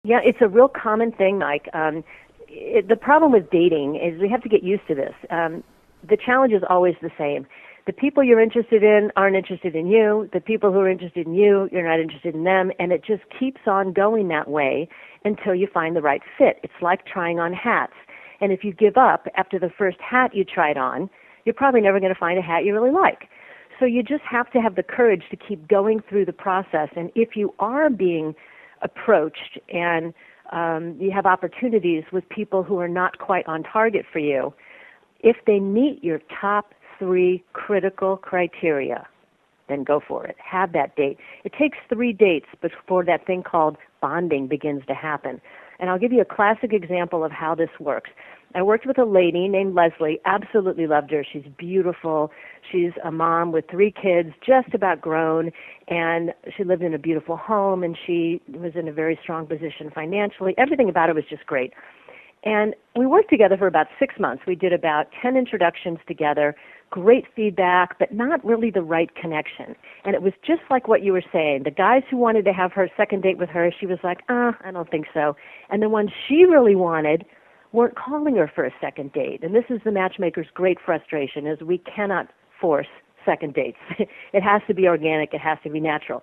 Yeah, it's a real common thing, Mike. The problem with dating is we have to get used to this. The challenge is always the same. The people you're interested in aren't interested in you. The people who are interested in you, you're not interested in them. And it just keeps on going that way until you find the right fit. It's like trying on hats. And if you give up after the first hat you tried on, you're probably never going to find a hat you really like. So you just have to have the courage to keep going through the process. And if you are being approached and you have opportunities with people who are not quite on target for you, if they meet your top 3 critical criteria, then go for it. Have that date. It takes 3 dates before that thing called bonding begins to happen. And I'll give you a classic example of how this works. I worked with a lady named Leslie, absolutely loved her. She's beautiful. She's a mom with 3 kids, just about grown, and she lived in a beautiful home, and she was in a very strong position financially. Everything about her was just great. And we worked together for about 6 months. We did about 10 introductions together, great feedback, but not really the right connection. And it was just like what you were saying. The guys who wanted to have her second date with her, she was like, I don't think so. And the ones she really wanted weren't calling her for a second date. And this is the matchmaker's great frustration, is we cannot force second dates. It has to be organic. It has to be natural.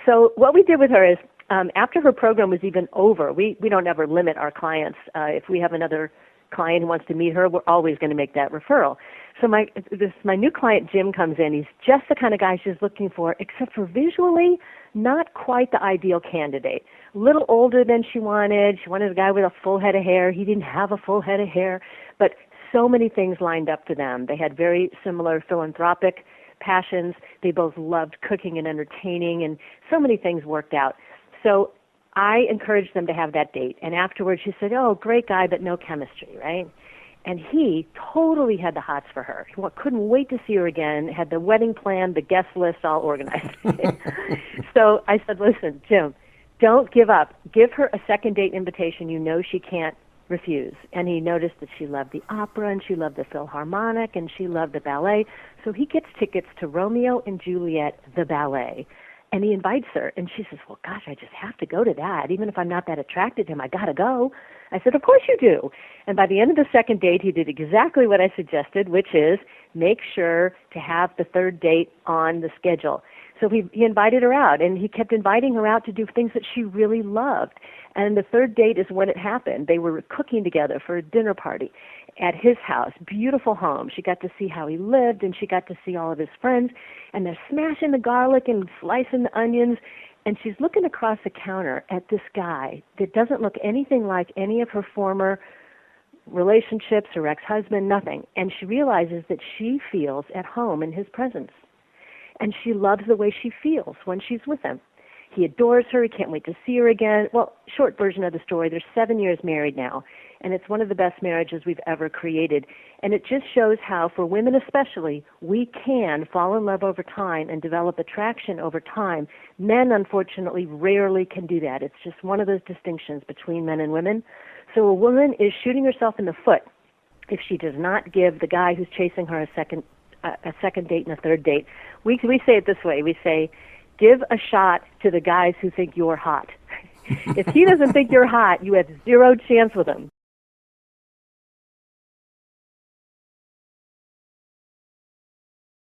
So what we did with her is, after her program was even over, we don't ever limit our clients. If we have another client who wants to meet her, we're always going to make that referral. So my new client, Jim, comes in. He's just the kind of guy she's looking for, except for visually, not quite the ideal candidate. A little older than she wanted. She wanted a guy with a full head of hair. He didn't have a full head of hair, but so many things lined up for them. They had very similar philanthropic passions. They both loved cooking and entertaining, and so many things worked out. So I encouraged them to have that date. And afterwards she said, oh, great guy, but no chemistry, right? And he totally had the hots for her. He couldn't wait to see her again, had the wedding plan, the guest list all organized. So I said, listen, Jim, don't give up. Give her a second date invitation you know she can't refuse. And he noticed that she loved the opera, and she loved the Philharmonic, and she loved the ballet. So he gets tickets to Romeo and Juliet, the ballet. And he invites her, and she says, well, gosh, I just have to go to that. Even if I'm not that attracted to him, I got to go. I said, of course you do. And by the end of the second date, he did exactly what I suggested, which is make sure to have the third date on the schedule. So he invited her out, and he kept inviting her out to do things that she really loved. And the third date is when it happened. They were cooking together for a dinner party at his house, beautiful home. She got to see how he lived, and she got to see all of his friends. And they're smashing the garlic and slicing the onions. And she's looking across the counter at this guy that doesn't look anything like any of her former relationships, her ex-husband, nothing. And she realizes that she feels at home in his presence. And she loves the way she feels when she's with him. He adores her. He can't wait to see her again. Well, short version of the story, they're 7 years married now, and it's one of the best marriages we've ever created. And it just shows how, for women especially, we can fall in love over time and develop attraction over time. Men, unfortunately, rarely can do that. It's just one of those distinctions between men and women. So a woman is shooting herself in the foot if she does not give the guy who's chasing her a second date and a third date. We say it this way. We say, give a shot to the guys who think you're hot. If he doesn't think you're hot, you have zero chance with him.